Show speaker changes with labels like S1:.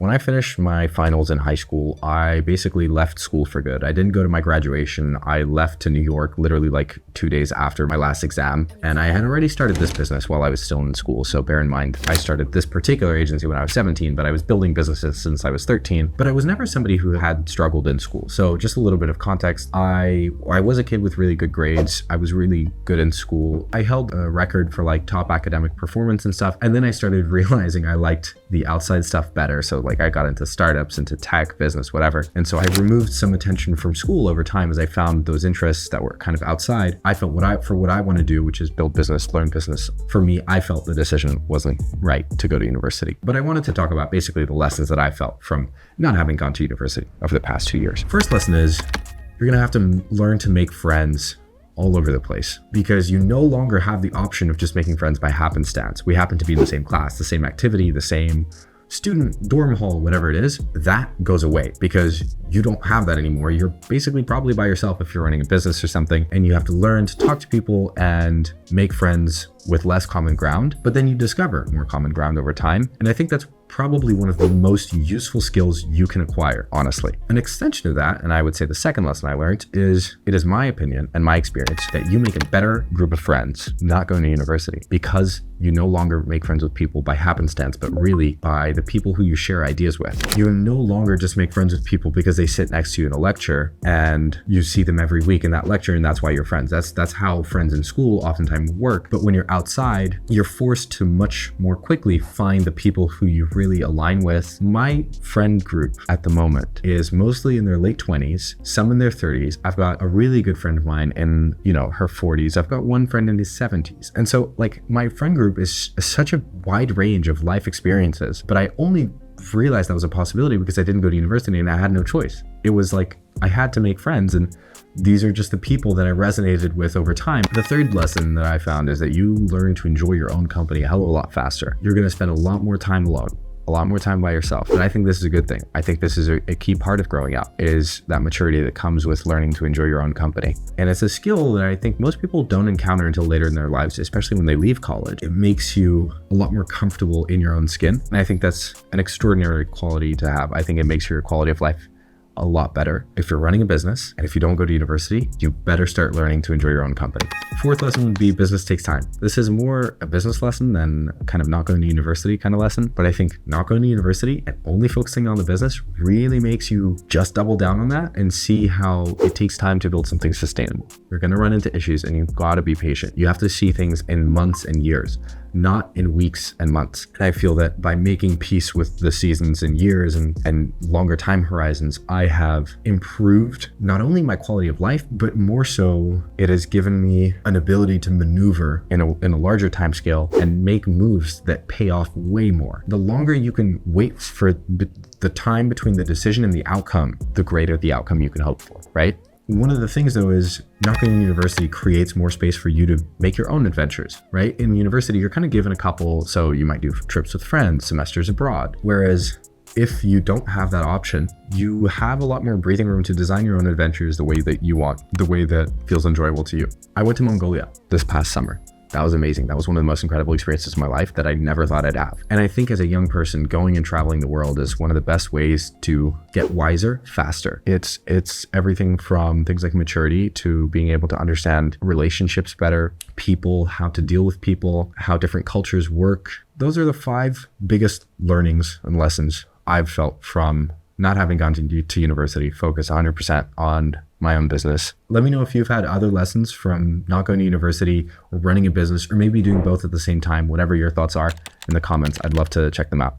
S1: When I finished my finals in high school, I basically left school for good. I didn't go to my graduation. I left to New York literally like 2 days after my last exam. And I had already started this business while I was still in school. So bear in mind, I started this particular agency when I was 17, but I was building businesses since I was 13. But I was never somebody who had struggled in school. So just a little bit of context. I was a kid with really good grades. I was really good in school. I held a record for like top academic performance and stuff. And then I started realizing I liked the outside stuff better. So like I got into startups, into tech, business, whatever. And so I removed some attention from school over time as I found those interests that were kind of outside. I felt what I want to do, which is build business, learn business. For me, I felt the decision wasn't right to go to university. But I wanted to talk about basically the lessons that I felt from not having gone to university over the past 2 years. First lesson is you're going to have to learn to make friends all over the place, because you no longer have the option of just making friends by happenstance. We happen to be in the same class, the same activity, the same student dorm hall, whatever it is. That goes away because you don't have that anymore. You're basically probably by yourself if you're running a business or something, and you have to learn to talk to people and make friends with less common ground, but then you discover more common ground over time. And I think that's probably one of the most useful skills you can acquire, honestly. An extension of that, and I would say the second lesson I learned, is it is my opinion and my experience that you make a better group of friends not going to university, because you no longer make friends with people by happenstance, but really by the people who you share ideas with. You no longer just make friends with people because they sit next to you in a lecture and you see them every week in that lecture and that's why you're friends. That's how friends in school oftentimes work. But when you're outside, you're forced to much more quickly find the people who you really align with. My friend group at the moment is mostly in their late 20s, some in their 30s. I've got a really good friend of mine in, her 40s. I've got one friend in his 70s. And so like my friend group is such a wide range of life experiences, but I only realized that was a possibility because I didn't go to university and I had no choice. It was like I had to make friends, and these are just the people that I resonated with over time. The third lesson that I found is that you learn to enjoy your own company a hell of a lot faster. You're going to spend a lot more time alone, a lot more time by yourself. And I think this is a good thing. I think this is a key part of growing up, is that maturity that comes with learning to enjoy your own company. And it's a skill that I think most people don't encounter until later in their lives, especially when they leave college. It makes you a lot more comfortable in your own skin. And I think that's an extraordinary quality to have. I think it makes your quality of life a lot better. If you're running a business and if you don't go to university, you better start learning to enjoy your own company. Fourth lesson would be business takes time. This is more a business lesson than kind of not going to university kind of lesson. But I think not going to university and only focusing on the business really makes you just double down on that and see how it takes time to build something sustainable. You're going to run into issues and you've got to be patient. You have to see things in months and years, not in weeks and months. And I feel that by making peace with the seasons and years and longer time horizons, I have improved not only my quality of life, but more so it has given me an ability to maneuver in a larger time scale and make moves that pay off way more. The longer you can wait for the time between the decision and the outcome, the greater the outcome you can hope for, right? One of the things though is not going to university creates more space for you to make your own adventures, right? In university, you're kind of given a couple, so you might do trips with friends, semesters abroad. Whereas if you don't have that option, you have a lot more breathing room to design your own adventures the way that you want, the way that feels enjoyable to you. I went to Mongolia this past summer. That was amazing. That was one of the most incredible experiences of my life that I never thought I'd have. And I think as a young person, going and traveling the world is one of the best ways to get wiser faster. It's everything from things like maturity to being able to understand relationships better, people, how to deal with people, how different cultures work. Those are the 5 biggest learnings and lessons I've felt from not having gone to university, focus 100% on my own business. Let me know if you've had other lessons from not going to university or running a business, or maybe doing both at the same time. Whatever your thoughts are in the comments, I'd love to check them out.